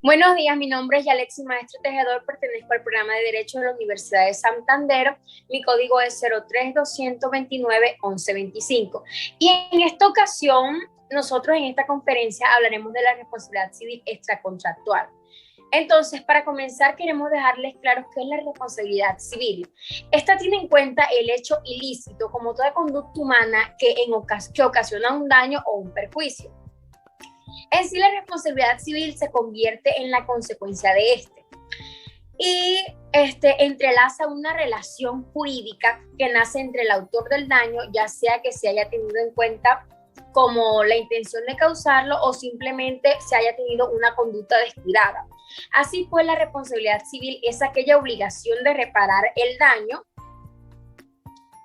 Buenos días, mi nombre es Yalexi Maestro Tejedor, pertenezco al programa de Derecho de la Universidad de Santander. Mi código es 03-229-1125. Y en esta ocasión, nosotros en esta conferencia hablaremos de la responsabilidad civil extracontractual. Entonces, para comenzar, queremos dejarles claro qué es la responsabilidad civil. Esta tiene en cuenta el hecho ilícito como toda conducta humana que ocasiona un daño o un perjuicio. En sí, la responsabilidad civil se convierte en la consecuencia de y entrelaza una relación jurídica que nace entre el autor del daño, ya sea que se haya tenido en cuenta como la intención de causarlo o simplemente se haya tenido una conducta descuidada. Así pues, la responsabilidad civil es aquella obligación de reparar el daño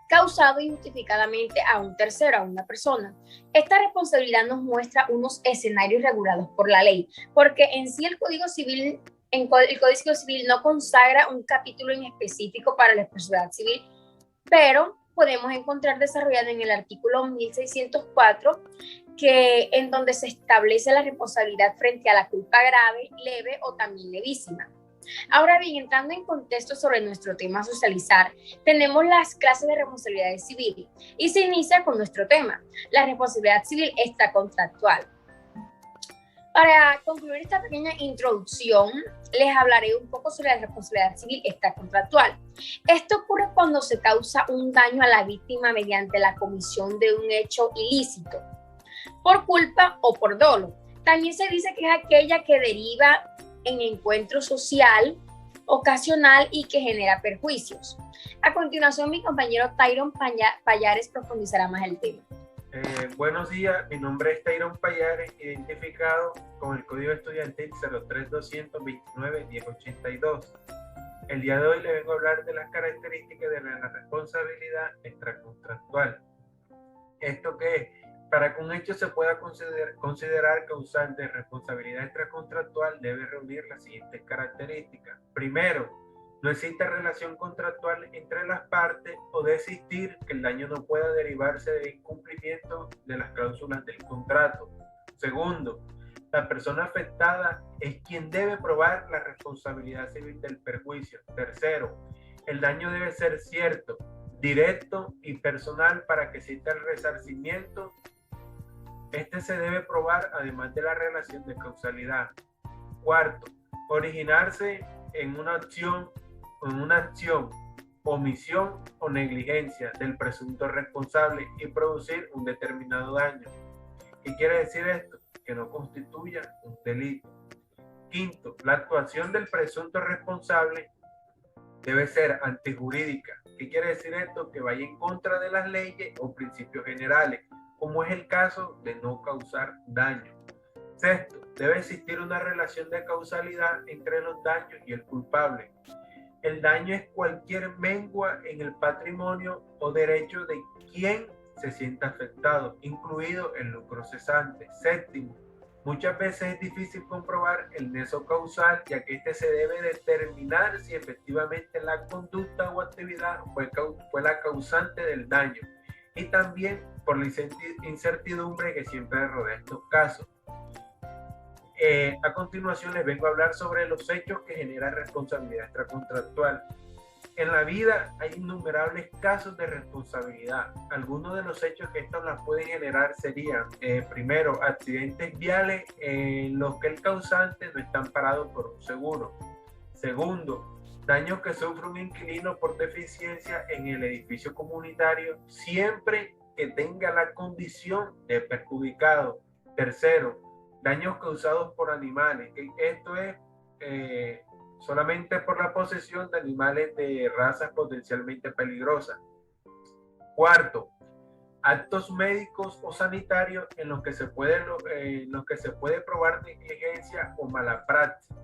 causado injustificadamente a un tercero, a una persona. Esta responsabilidad nos muestra unos escenarios regulados por la ley, porque en sí el Código Civil no consagra un capítulo en específico para la responsabilidad civil, pero podemos encontrar desarrollado en el artículo 1604, en donde se establece la responsabilidad frente a la culpa grave, leve o también levísima. Ahora bien, entrando en contexto sobre nuestro tema a socializar, tenemos las clases de responsabilidad civil y se inicia con nuestro tema, la responsabilidad civil extracontractual. Para concluir esta pequeña introducción, les hablaré un poco sobre la responsabilidad civil extracontractual. Esto ocurre cuando se causa un daño a la víctima mediante la comisión de un hecho ilícito, por culpa o por dolo. También se dice que es aquella que deriva en encuentro social, ocasional y que genera perjuicios. A continuación, mi compañero Tyron Payares profundizará más el tema. Buenos días, mi nombre es Tyron Payares, identificado con el Código Estudiantil 03-229-1082. El día de hoy le vengo a hablar de las características de la responsabilidad extracontractual. ¿Esto qué es? Para que un hecho se pueda considerar causal de responsabilidad extracontractual, debe reunir las siguientes características. Primero, no existe relación contractual entre las partes o de existir que el daño no pueda derivarse de incumplimiento de las cláusulas del contrato. Segundo, la persona afectada es quien debe probar la responsabilidad civil del perjuicio. Tercero, el daño debe ser cierto, directo y personal para que exista el resarcimiento. Este se debe probar además de la relación de causalidad. Cuarto, originarse en una acción, omisión o negligencia del presunto responsable y producir un determinado daño. ¿Qué quiere decir esto? Que no constituya un delito. Quinto, la actuación del presunto responsable debe ser antijurídica. ¿Qué quiere decir esto? Que vaya en contra de las leyes o principios generales, como es el caso de no causar daño. Sexto, debe existir una relación de causalidad entre los daños y el culpable. El daño es cualquier mengua en el patrimonio o derecho de quien se sienta afectado, incluido el lucro cesante. Séptimo, muchas veces es difícil comprobar el nexo causal, ya que este se debe determinar si efectivamente la conducta o actividad fue la causante del daño, y también por la incertidumbre que siempre rodea estos casos. A continuación les vengo a hablar sobre los hechos que generan responsabilidad extracontractual. En la vida hay innumerables casos de responsabilidad. Algunos de los hechos que estos las pueden generar serían, primero, accidentes viales en los que el causante no está amparado por un seguro. Segundo, daños que sufre un inquilino por deficiencia en el edificio comunitario, siempre que tenga la condición de perjudicado. Tercero, daños causados por animales. Esto es solamente por la posesión de animales de razas potencialmente peligrosas. Cuarto, actos médicos o sanitarios en los que se puede probar negligencia o mala práctica.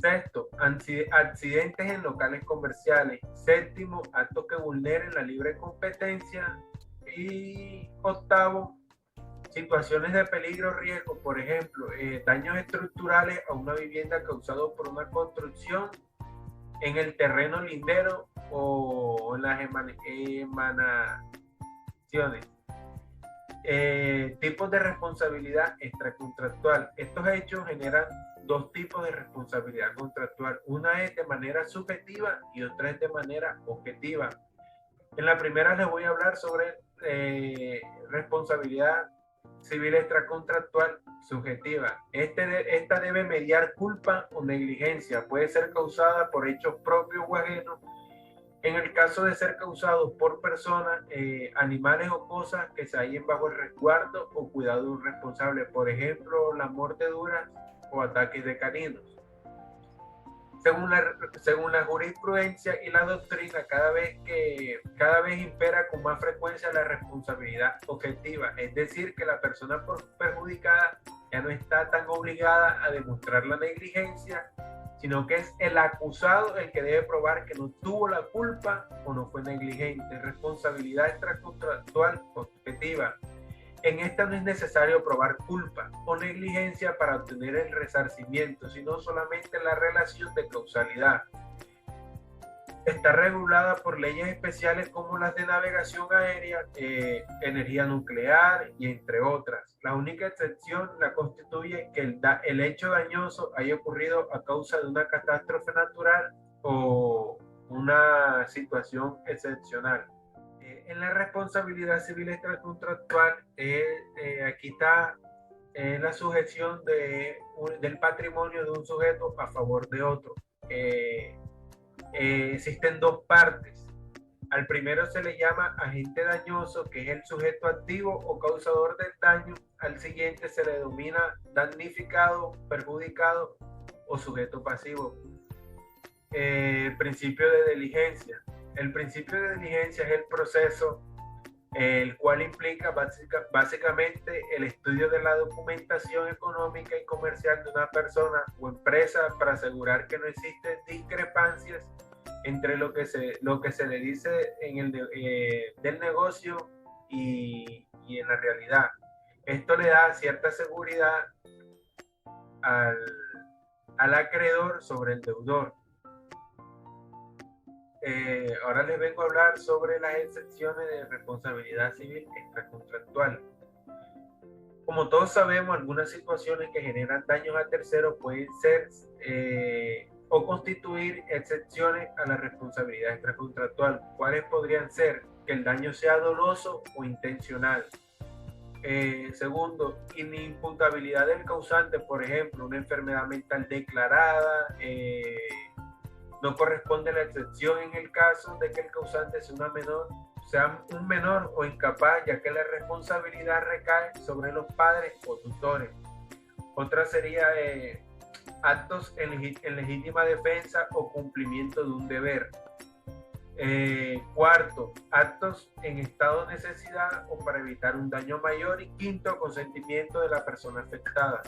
Sexto, accidentes en locales comerciales. Séptimo, actos que vulneren la libre competencia. Y octavo, situaciones de peligro o riesgo, por ejemplo, daños estructurales a una vivienda causados por una construcción en el terreno lindero o en las emanaciones. Tipos de responsabilidad extracontractual. Estos hechos generan dos tipos de responsabilidad contractual. Una es de manera subjetiva y otra es de manera objetiva. En la primera les voy a hablar sobre responsabilidad civil extracontractual subjetiva. Esta debe mediar culpa o negligencia. Puede ser causada por hechos propios o ajenos. En el caso de ser causados por personas, animales o cosas que se hallen bajo el resguardo o cuidado de un responsable, por ejemplo, las mordeduras o ataques de caninos. Según la jurisprudencia y la doctrina, cada vez impera con más frecuencia la responsabilidad objetiva, es decir, que la persona perjudicada ya no está tan obligada a demostrar la negligencia, sino que es el acusado el que debe probar que no tuvo la culpa o no fue negligente. Responsabilidad extracontractual objetiva. En esta no es necesario probar culpa o negligencia para obtener el resarcimiento, sino solamente la relación de causalidad. Está regulada por leyes especiales como las de navegación aérea, energía nuclear y entre otras. La única excepción la constituye que el hecho dañoso haya ocurrido a causa de una catástrofe natural o una situación excepcional. En la responsabilidad civil extracontractual, aquí está la sujeción del patrimonio de un sujeto a favor de otro. Existen dos partes. Al primero se le llama agente dañoso, que es el sujeto activo o causador del daño. Al siguiente se le denomina damnificado, perjudicado o sujeto pasivo. Principio de diligencia. El principio de diligencia es el proceso el cual implica básicamente el estudio de la documentación económica y comercial de una persona o empresa para asegurar que no existen discrepancias entre lo que se le dice del negocio y en la realidad. Esto le da cierta seguridad al acreedor sobre el deudor. Ahora les vengo a hablar sobre las excepciones de responsabilidad civil extracontractual. Como todos sabemos, algunas situaciones que generan daños a terceros pueden ser o constituir excepciones a la responsabilidad extracontractual. ¿Cuáles podrían ser? Que el daño sea doloso o intencional. Segundo, inimputabilidad del causante, por ejemplo, una enfermedad mental declarada. No corresponde la excepción en el caso de que el causante sea un menor o incapaz, ya que la responsabilidad recae sobre los padres o tutores. Otra sería actos en legítima defensa o cumplimiento de un deber. Cuarto, actos en estado de necesidad o para evitar un daño mayor. Y quinto, consentimiento de la persona afectada.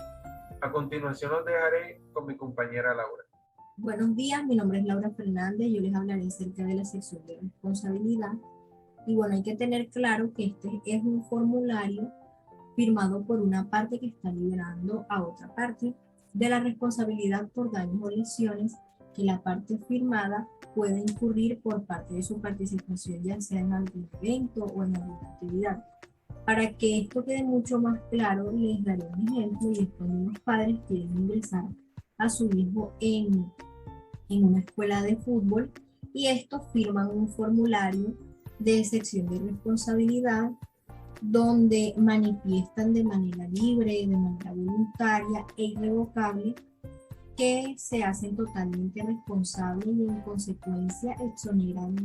A continuación los dejaré con mi compañera Laura. Buenos días, mi nombre es Laura Fernández, yo les hablaré acerca de la sección de responsabilidad. Y bueno, hay que tener claro que este es un formulario firmado por una parte que está liberando a otra parte de la responsabilidad por daños o lesiones que la parte firmada puede incurrir por parte de su participación, ya sea en algún evento o en alguna actividad. Para que esto quede mucho más claro, les daré un ejemplo y es cuando unos padres quieren ingresar a su hijo en una escuela de fútbol y estos firman un formulario de sección de responsabilidad donde manifiestan de manera libre, de manera voluntaria e irrevocable que se hacen totalmente responsables y en consecuencia exoneran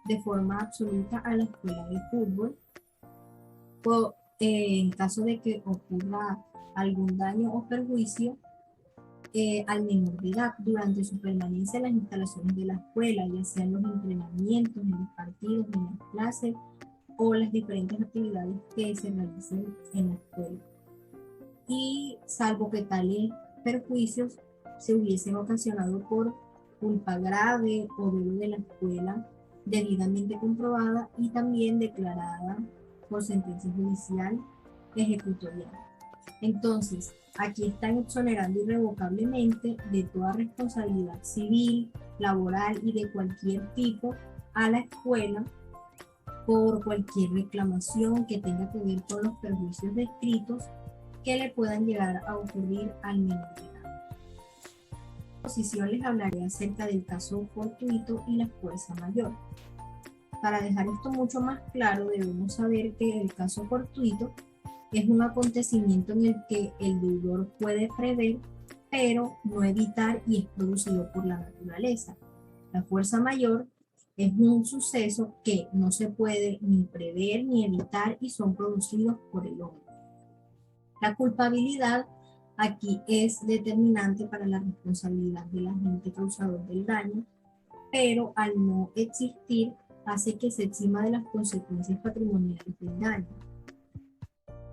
de forma absoluta a la escuela de fútbol en caso de que ocurra algún daño o perjuicio al menor de edad durante su permanencia en las instalaciones de la escuela, ya sean los entrenamientos, en los partidos, en las clases o las diferentes actividades que se realicen en la escuela. Y salvo que tales perjuicios se hubiesen ocasionado por culpa grave o dolo de la escuela debidamente comprobada y también declarada por sentencia judicial ejecutorial. Entonces, aquí están exonerando irrevocablemente de toda responsabilidad civil, laboral y de cualquier tipo a la escuela por cualquier reclamación que tenga que ver con los perjuicios descritos que le puedan llegar a ocurrir al menor de edad. En esta exposición les hablaré acerca del caso fortuito y la fuerza mayor. Para dejar esto mucho más claro, debemos saber que el caso fortuito es un acontecimiento en el que el deudor puede prever, pero no evitar, y es producido por la naturaleza. La fuerza mayor es un suceso que no se puede ni prever ni evitar y son producidos por el hombre. La culpabilidad aquí es determinante para la responsabilidad del agente causador del daño, pero al no existir hace que se exima de las consecuencias patrimoniales del daño.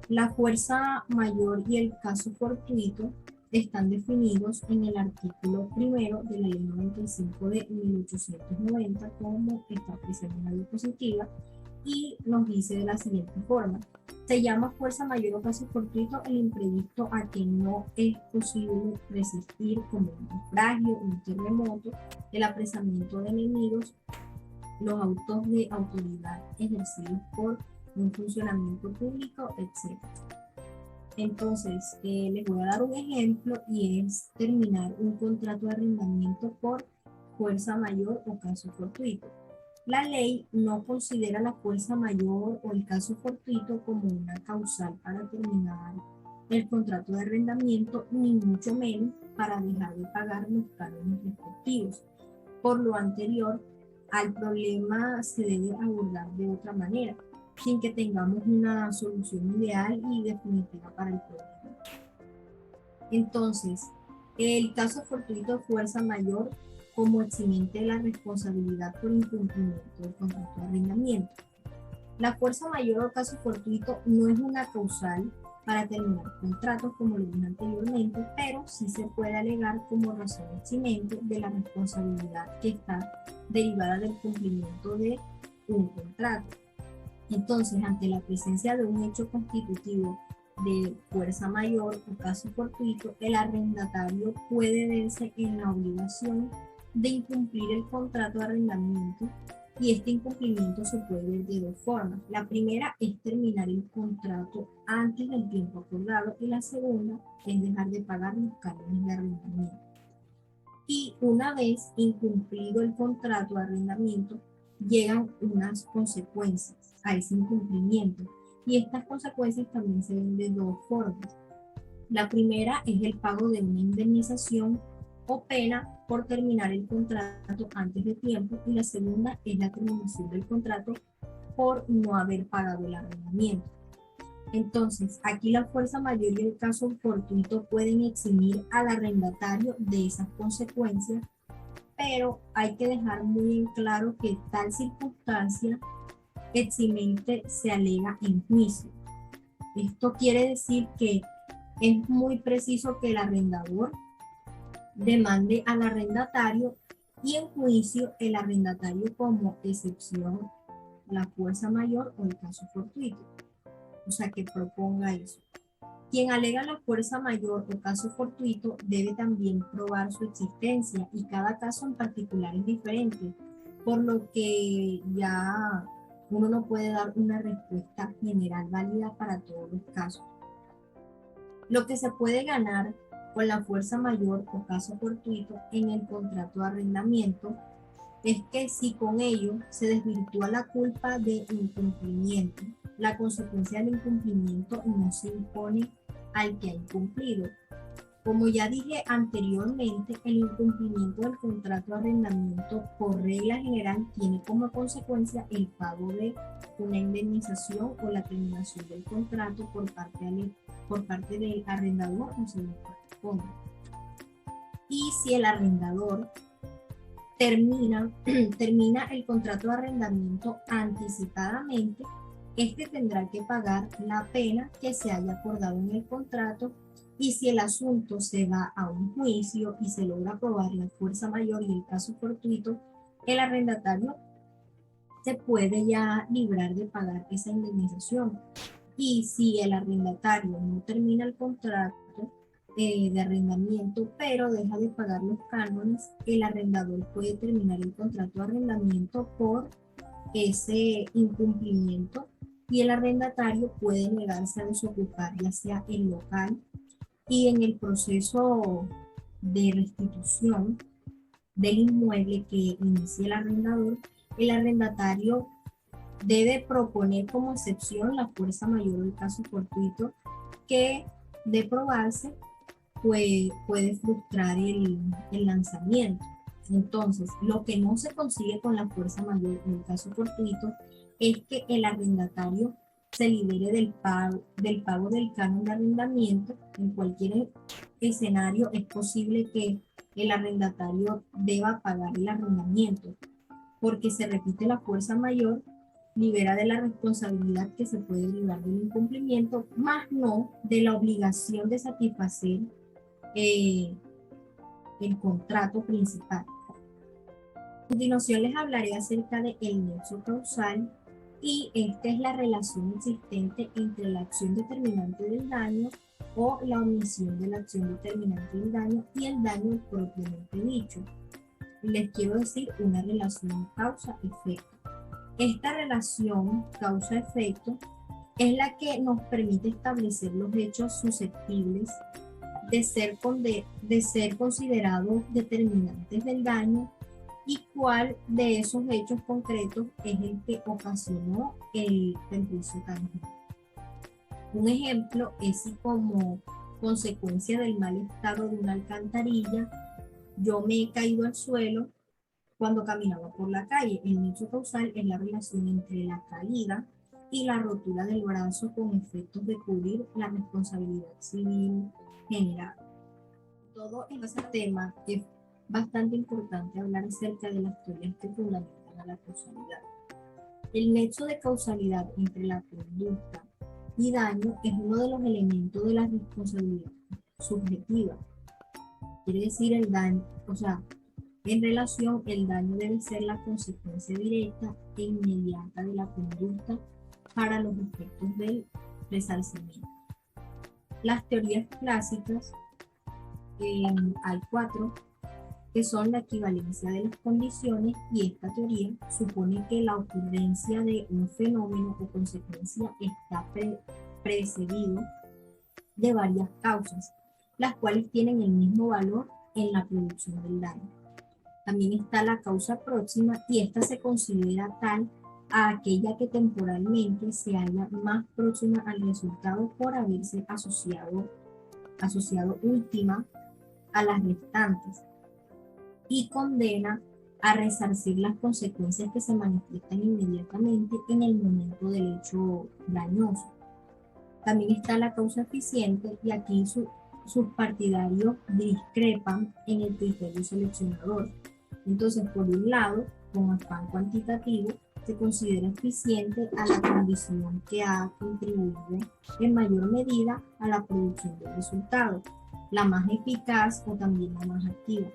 La fuerza mayor y el caso fortuito están definidos en el artículo primero de la Ley 95 de 1890, como está presente en la diapositiva, y nos dice de la siguiente forma: se llama fuerza mayor o caso fortuito el imprevisto a que no es posible resistir, como un naufragio, un terremoto, el apresamiento de enemigos, los autos de autoridad ejercidos por un funcionamiento público, etc. Entonces, les voy a dar un ejemplo y es terminar un contrato de arrendamiento por fuerza mayor o caso fortuito. La ley no considera la fuerza mayor o el caso fortuito como una causal para terminar el contrato de arrendamiento, ni mucho menos para dejar de pagar los cánones respectivos. Por lo anterior, al problema se debe abordar de otra manera, sin que tengamos una solución ideal y definitiva para el problema. Entonces, el caso fortuito de fuerza mayor como eximente de la responsabilidad por incumplimiento del contrato de arrendamiento. La fuerza mayor o caso fortuito no es una causal para terminar contratos, como lo dije anteriormente, pero sí se puede alegar como razón eximente de la responsabilidad que está derivada del cumplimiento de un contrato. Entonces, ante la presencia de un hecho constitutivo de fuerza mayor o caso fortuito, el arrendatario puede verse en la obligación de incumplir el contrato de arrendamiento, y este incumplimiento se puede ver de dos formas. La primera es terminar el contrato antes del tiempo acordado y la segunda es dejar de pagar los cánones de arrendamiento. Y una vez incumplido el contrato de arrendamiento, llegan unas consecuencias a ese incumplimiento, y estas consecuencias también se ven de dos formas. La primera es el pago de una indemnización o pena por terminar el contrato antes de tiempo, y la segunda es la terminación del contrato por no haber pagado el arrendamiento. Entonces, aquí la fuerza mayor y el caso fortuito pueden eximir al arrendatario de esas consecuencias, pero hay que dejar muy en claro que tal circunstancia eximente se alega en juicio. Esto quiere decir que es muy preciso que el arrendador demande al arrendatario, y en juicio el arrendatario como excepción la fuerza mayor o el caso fortuito. O sea, que proponga eso. Quien alega la fuerza mayor o caso fortuito debe también probar su existencia, y cada caso en particular es diferente, por lo que ya uno no puede dar una respuesta general válida para todos los casos. Lo que se puede ganar con la fuerza mayor o caso fortuito en el contrato de arrendamiento es que si con ello se desvirtúa la culpa de incumplimiento, la consecuencia del incumplimiento no se impone al que ha incumplido. Como ya dije anteriormente, el incumplimiento del contrato de arrendamiento por regla general tiene como consecuencia el pago de una indemnización o la terminación del contrato por parte del arrendador o se le corresponde. Y si el arrendador termina el contrato de arrendamiento anticipadamente, este tendrá que pagar la pena que se haya acordado en el contrato, y si el asunto se va a un juicio y se logra probar la fuerza mayor y el caso fortuito, el arrendatario se puede ya librar de pagar esa indemnización. Y si el arrendatario no termina el contrato de arrendamiento, pero deja de pagar los cánones, el arrendador puede terminar el contrato de arrendamiento por ese incumplimiento y el arrendatario puede negarse a desocupar ya sea el local y en el proceso de restitución del inmueble que inicie el arrendador, el arrendatario debe proponer como excepción la fuerza mayor del caso fortuito que, de probarse, puede frustrar el lanzamiento. Entonces, lo que no se consigue con la fuerza mayor en el caso fortuito es que el arrendatario se libere del pago del canon de arrendamiento. En cualquier escenario es posible que el arrendatario deba pagar el arrendamiento, porque se repite la fuerza mayor, libera de la responsabilidad que se puede derivar del incumplimiento, más no de la obligación de satisfacer el contrato principal. A continuación les hablaré acerca del nexo causal, y esta es la relación existente entre la acción determinante del daño o la omisión de la acción determinante del daño y el daño propiamente dicho. Les quiero decir una relación causa-efecto. Esta relación causa-efecto es la que nos permite establecer los hechos susceptibles de ser considerados determinantes del daño y cuál de esos hechos concretos es el que ocasionó el perjuicio tangible. Un ejemplo es si como consecuencia del mal estado de una alcantarilla yo me he caído al suelo cuando caminaba por la calle. El nexo causal es la relación entre la caída y la rotura del brazo con efectos de cubrir la responsabilidad civil general. Todo en ese tema es bastante importante hablar acerca de las teorías que fundamentan a la causalidad. El nexo de causalidad entre la conducta y daño es uno de los elementos de la responsabilidad subjetiva. Quiere decir el daño, o sea, en relación, el daño debe ser la consecuencia directa e inmediata de la conducta para los efectos del resarcimiento. Las teorías clásicas, hay 4, que son la equivalencia de las condiciones, y esta teoría supone que la ocurrencia de un fenómeno o consecuencia está precedido de varias causas, las cuales tienen el mismo valor en la producción del daño. También está la causa próxima, y esta se considera tal a aquella que temporalmente se halla más próxima al resultado por haberse asociado última a las restantes, y condena a resarcir las consecuencias que se manifiestan inmediatamente en el momento del hecho dañoso. También está la causa eficiente, y aquí sus partidarios discrepan en el criterio seleccionador. Entonces, por un lado, con afán cuantitativo, se considera eficiente a la condición que ha contribuido en mayor medida a la producción del resultado, la más eficaz o también la más activa.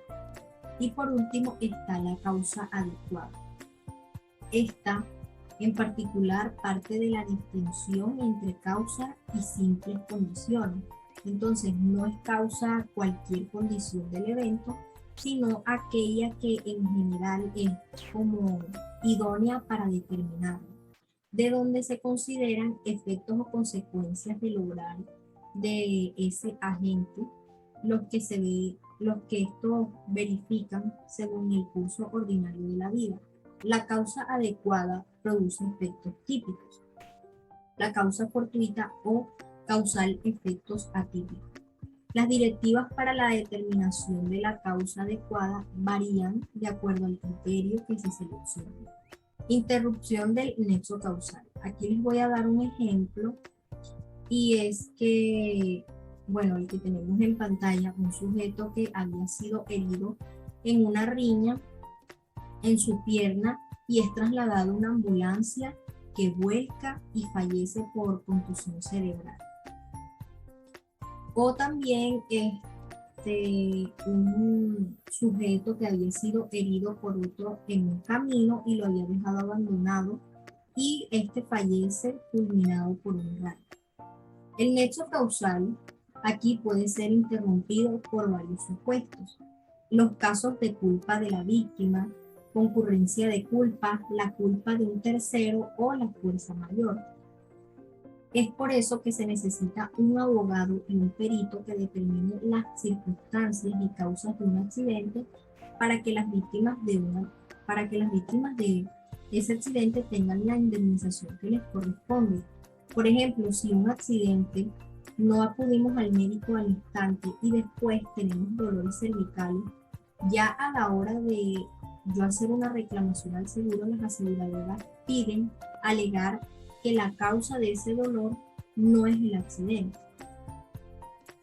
Y por último está la causa adecuada. Esta, en particular, parte de la distinción entre causa y simples condiciones. Entonces, no es causa cualquier condición del evento, sino aquella que en general es como idónea para determinarlo, de donde se consideran efectos o consecuencias del obrar de ese agente, los que estos verifican según el curso ordinario de la vida. La causa adecuada produce efectos típicos, la causa fortuita o causal efectos atípicos. Las directivas para la determinación de la causa adecuada varían de acuerdo al criterio que se seleccione. Interrupción del nexo causal. Aquí les voy a dar un ejemplo, y es que, bueno, el que tenemos en pantalla, un sujeto que había sido herido en una riña en su pierna y es trasladado a una ambulancia que vuelca y fallece por contusión cerebral. O también un sujeto que había sido herido por otro en un camino y lo había dejado abandonado, y fallece fulminado por un rayo. El nexo causal aquí puede ser interrumpido por varios supuestos. Los casos de culpa de la víctima, concurrencia de culpa, la culpa de un tercero o la fuerza mayor. Es por eso que se necesita un abogado y un perito que determine las circunstancias y causas de un accidente para que las víctimas de ese accidente tengan la indemnización que les corresponde. Por ejemplo, si un accidente no acudimos al médico al instante y después tenemos dolores cervicales, ya a la hora de yo hacer una reclamación al seguro, las aseguradoras piden alegar que la causa de ese dolor no es el accidente.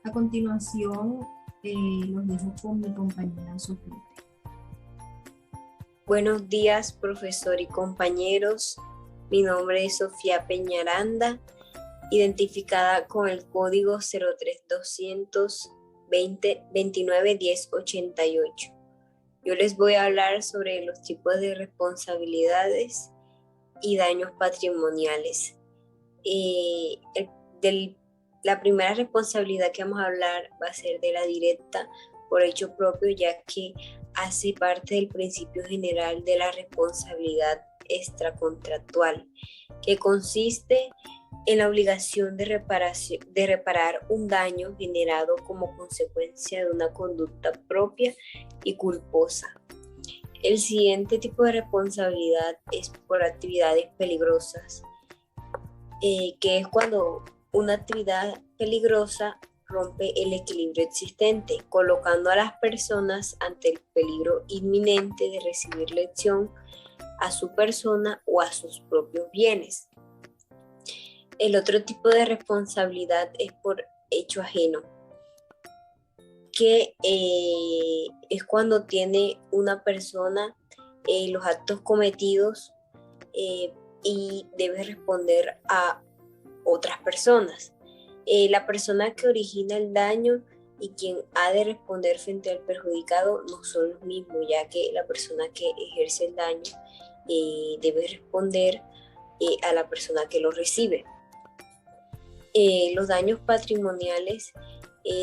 A continuación, los dejo con mi compañera Sofía. Buenos días, profesor y compañeros. Mi nombre es Sofía Peñaranda, identificada con el código 03200 29 10 88. Yo les voy a hablar sobre los tipos de responsabilidades y daños patrimoniales. La primera responsabilidad que vamos a hablar va a ser de la directa por hecho propio, ya que hace parte del principio general de la responsabilidad extracontractual, que consiste en la obligación de reparar un daño generado como consecuencia de una conducta propia y culposa. El siguiente tipo de responsabilidad es por actividades peligrosas, que es cuando una actividad peligrosa rompe el equilibrio existente, colocando a las personas ante el peligro inminente de recibir lesión a su persona o a sus propios bienes. El otro tipo de responsabilidad es por hecho ajeno, que es cuando tiene una persona los actos cometidos y debe responder a otras personas. La persona que origina el daño y quien ha de responder frente al perjudicado no son los mismos, ya que la persona que ejerce el daño debe responder a la persona que lo recibe. Los daños patrimoniales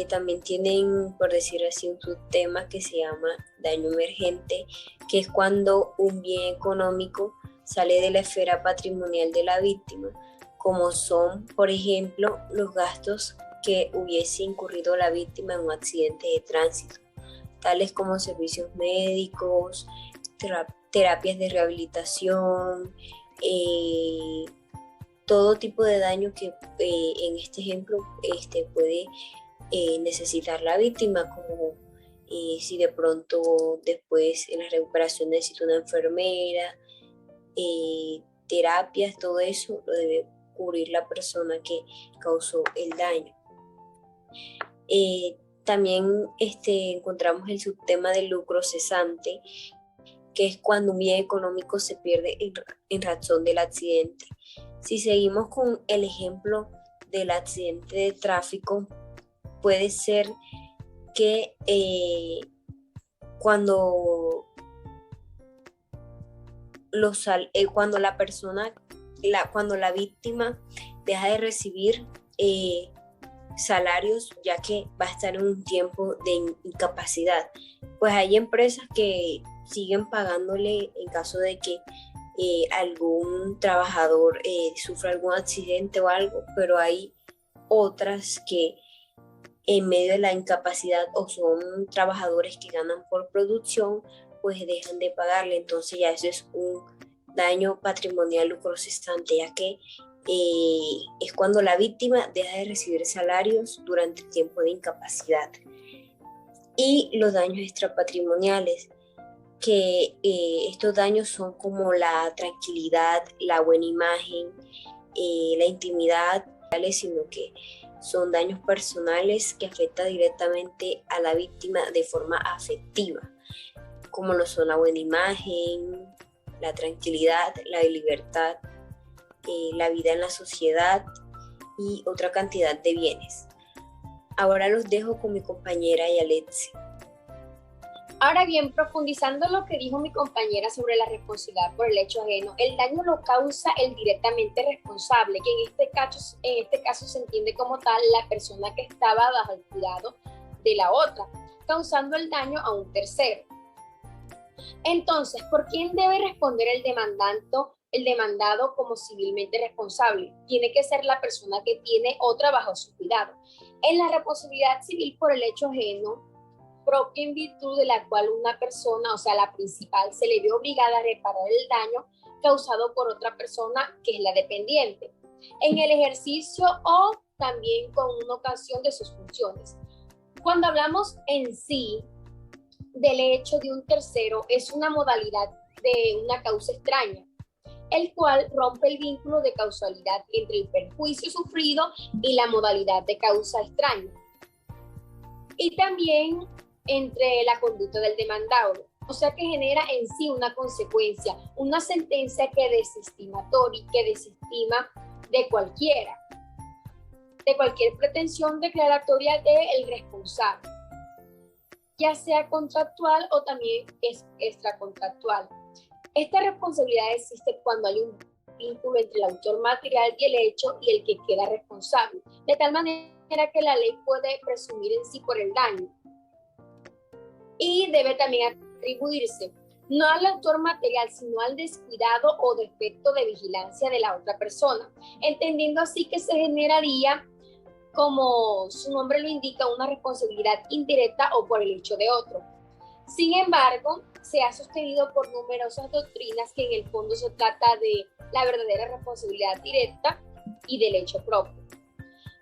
también tienen, por decir así, un subtema que se llama daño emergente, que es cuando un bien económico sale de la esfera patrimonial de la víctima, como son, por ejemplo, los gastos que hubiese incurrido la víctima en un accidente de tránsito, tales como servicios médicos, terapias de rehabilitación, todo tipo de daño que en este ejemplo puede necesitar la víctima, como si de pronto después en la recuperación necesita una enfermera, terapias, todo eso lo debe cubrir la persona que causó el daño. También encontramos el subtema del lucro cesante, que es cuando un bien económico se pierde en razón del accidente. Si seguimos con el ejemplo del accidente de tráfico, puede ser que cuando la víctima deja de recibir salarios, ya que va a estar en un tiempo de incapacidad, pues hay empresas que siguen pagándole en caso de que algún trabajador sufra algún accidente o algo, pero hay otras que en medio de la incapacidad o son trabajadores que ganan por producción, pues dejan de pagarle. Entonces ya eso es un daño patrimonial lucro cesante, ya que es cuando la víctima deja de recibir salarios durante el tiempo de incapacidad. Y los daños extrapatrimoniales, que estos daños son como la tranquilidad, la buena imagen, la intimidad, sino que son daños personales que afectan directamente a la víctima de forma afectiva, como lo son la buena imagen, la tranquilidad, la libertad, la vida en la sociedad y otra cantidad de bienes. Ahora los dejo con mi compañera Yalitzi. Ahora bien, profundizando lo que dijo mi compañera sobre la responsabilidad por el hecho ajeno, el daño lo causa el directamente responsable, que en este caso se entiende como tal la persona que estaba bajo el cuidado de la otra, causando el daño a un tercero. Entonces, ¿por quién debe responder el demandante el demandado como civilmente responsable. Tiene que ser la persona que tiene otra bajo su cuidado. En la responsabilidad civil por el hecho ajeno, propia en virtud de la cual una persona, o sea, la principal, se le ve obligada a reparar el daño causado por otra persona que es la dependiente, en el ejercicio o también con una ocasión de sus funciones. Cuando hablamos en sí del hecho de un tercero, es una modalidad de una causa extraña, el cual rompe el vínculo de causalidad entre el perjuicio sufrido y la modalidad de causa extraña. Y también entre la conducta del demandado, o sea que genera en sí una consecuencia, una sentencia que desestima de cualquier pretensión declaratoria del responsable, ya sea contractual o también extracontractual. Esta responsabilidad existe cuando hay un vínculo entre el autor material y el hecho y el que queda responsable, de tal manera que la ley puede presumir en sí por el daño. Y debe también atribuirse no al autor material, sino al descuidado o defecto de vigilancia de la otra persona, entendiendo así que se generaría, como su nombre lo indica, una responsabilidad indirecta o por el hecho de otro. Sin embargo, se ha sostenido por numerosas doctrinas que en el fondo se trata de la verdadera responsabilidad directa y del hecho propio.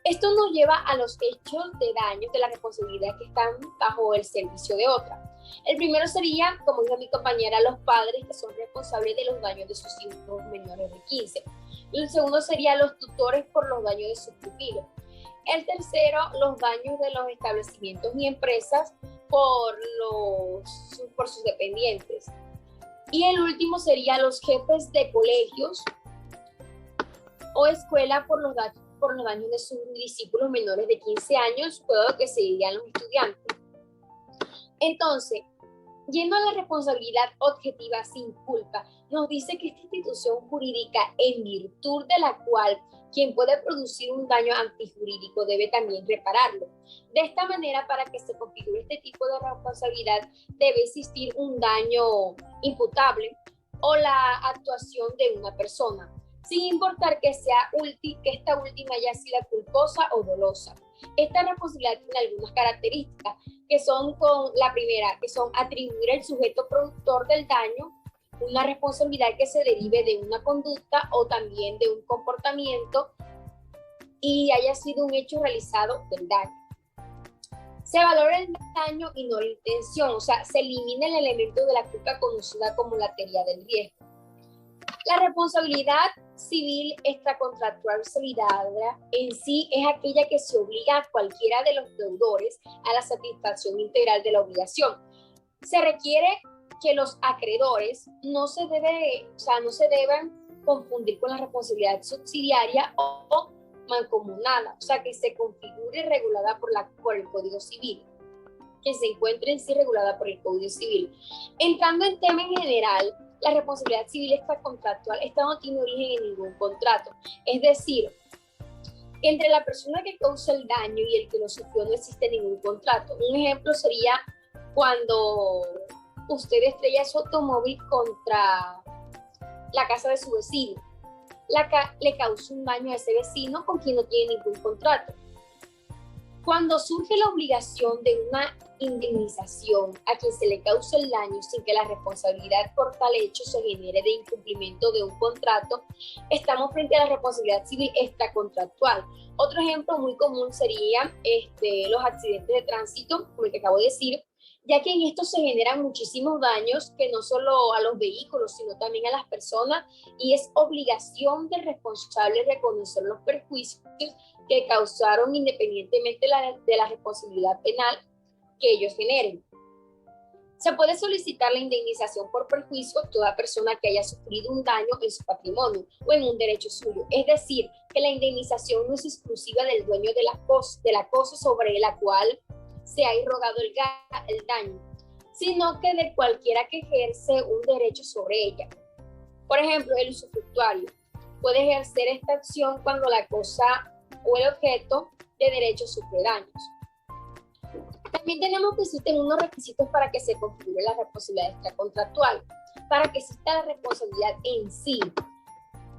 Esto nos lleva a los hechos de daños de la responsabilidad que están bajo el servicio de otra. El primero sería, como dijo mi compañera, los padres que son responsables de los daños de sus hijos menores de 15. El segundo sería los tutores por los daños de sus pupilos. El tercero, los daños de los establecimientos y empresas por sus dependientes. Y el último sería los jefes de colegios o escuela por los daños de sus discípulos menores de 15 años, puedo que se dirían los estudiantes. Entonces, yendo a la responsabilidad objetiva sin culpa, nos dice que esta institución jurídica, en virtud de la cual quien puede producir un daño antijurídico debe también repararlo. De esta manera, para que se configure este tipo de responsabilidad, debe existir un daño imputable o la actuación de una persona, sin importar que esta última haya sido culposa o dolosa. Esta responsabilidad tiene algunas características, que son la primera, que son atribuir al sujeto productor del daño una responsabilidad que se derive de una conducta o también de un comportamiento y haya sido un hecho realizado del daño. Se valora el daño y no la intención, o sea, se elimina el elemento de la culpa conocida como la teoría del riesgo. La responsabilidad civil extracontractual solidaria en sí es aquella que se obliga a cualquiera de los deudores a la satisfacción integral de la obligación. Se requiere que los acreedores no se deban confundir con la responsabilidad subsidiaria o mancomunada, o sea, que se configure regulada por el Código Civil, que se encuentre en sí regulada por el Código Civil. Entrando en tema en general, la responsabilidad civil extracontractual, esta no tiene origen en ningún contrato, es decir, entre la persona que causa el daño y el que lo sufrió no existe ningún contrato. Un ejemplo sería cuando usted estrella su automóvil contra la casa de su vecino. Le causa un daño a ese vecino con quien no tiene ningún contrato. Cuando surge la obligación de una indemnización a quien se le causa el daño sin que la responsabilidad por tal hecho se genere de incumplimiento de un contrato, estamos frente a la responsabilidad civil extracontractual. Otro ejemplo muy común sería los accidentes de tránsito, como el que acabo de decir, ya que en esto se generan muchísimos daños que no solo a los vehículos, sino también a las personas, y es obligación del responsable reconocer los perjuicios que causaron independientemente de la responsabilidad penal que ellos generen. Se puede solicitar la indemnización por perjuicio a toda persona que haya sufrido un daño en su patrimonio o en un derecho suyo. Es decir, que la indemnización no es exclusiva del dueño de la cosa sobre la cual se ha irrogado el daño, sino que de cualquiera que ejerce un derecho sobre ella. Por ejemplo, el usufructuario puede ejercer esta acción cuando la cosa o el objeto de derecho sufre daños. También tenemos que existen unos requisitos para que se configure la responsabilidad extracontractual. Para que exista la responsabilidad en sí,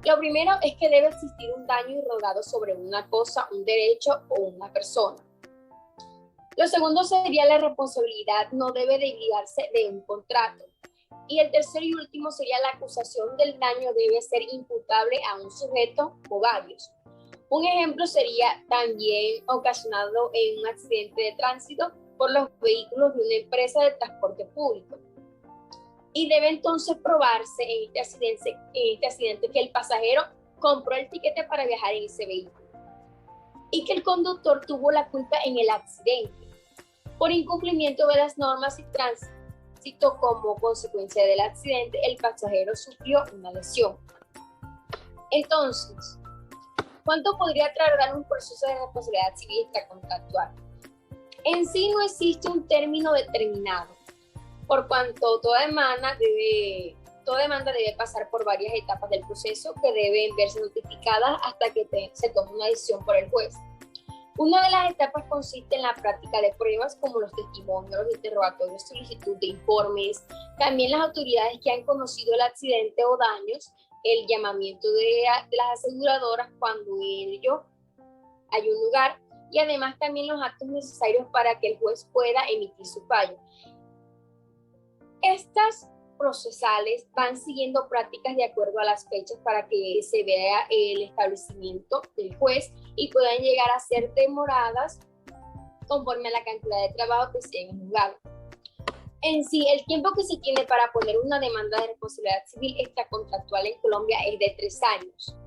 Lo primero es que debe existir un daño irrogado sobre una cosa, un derecho o una persona. Lo segundo sería la responsabilidad no debe desligarse de un contrato. Y el tercero y último sería la acusación del daño debe ser imputable a un sujeto o varios. Un ejemplo sería también ocasionado en un accidente de tránsito por los vehículos de una empresa de transporte público. Y debe entonces probarse en este accidente que el pasajero compró el tiquete para viajar en ese vehículo y que el conductor tuvo la culpa en el accidente por incumplimiento de las normas y tránsito. Como consecuencia del accidente, el pasajero sufrió una lesión. Entonces, ¿cuánto podría tardar un proceso de responsabilidad civil extracontractual? En sí no existe un término determinado, por cuanto toda demanda debe pasar por varias etapas del proceso que deben verse notificadas hasta que se tome una decisión por el juez. Una de las etapas consiste en la práctica de pruebas como los testimonios, los interrogatorios, solicitud de informes, también las autoridades que han conocido el accidente o daños, el llamamiento de las aseguradoras cuando en ello hay un lugar y además también los actos necesarios para que el juez pueda emitir su fallo. Estas procesales van siguiendo prácticas de acuerdo a las fechas para que se vea el establecimiento del juez y puedan llegar a ser demoradas conforme a la cantidad de trabajo que se hayan juzgado. En sí, el tiempo que se tiene para poner una demanda de responsabilidad civil extracontractual en Colombia es de 3 años.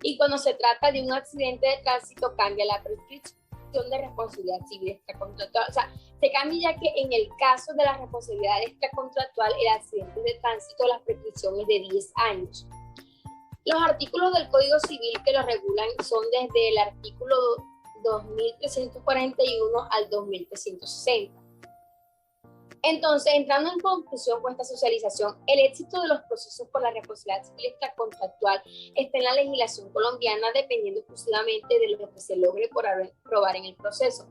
Y cuando se trata de un accidente de tránsito, cambia la prescripción de responsabilidad civil extracontractual. O sea, se cambia ya que en el caso de la responsabilidad extracontractual, el accidente de tránsito, la prescripción es de 10 años. Los artículos del Código Civil que lo regulan son desde el artículo 2341 al 2360. Entonces, entrando en conclusión con esta socialización, el éxito de los procesos por la responsabilidad civil extracontractual está en la legislación colombiana dependiendo exclusivamente de lo que se logre por probar en el proceso.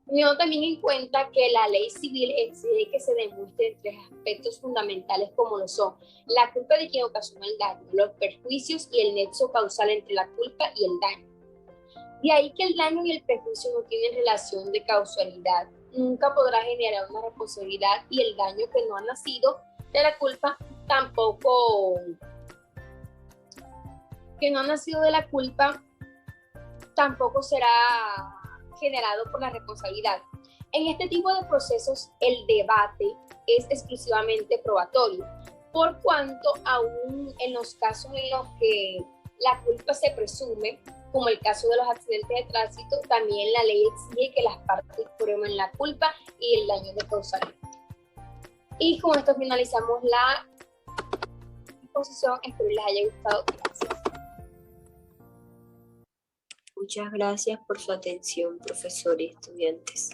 Teniendo también en cuenta que la ley civil exige que se demuestren 3 aspectos fundamentales como lo son la culpa de quien ocasionó el daño, los perjuicios y el nexo causal entre la culpa y el daño. De ahí que el daño y el perjuicio no tienen relación de causalidad. Nunca podrá generar una responsabilidad y el daño que no ha nacido de la culpa tampoco será generado por la responsabilidad. En este tipo de procesos el debate es exclusivamente probatorio, por cuanto aún en los casos en los que la culpa se presume, como el caso de los accidentes de tránsito, también la ley exige que las partes prueben la culpa y el daño de causalidad. Y con esto finalizamos la exposición. Espero les haya gustado. Gracias. Muchas gracias por su atención, profesores y estudiantes.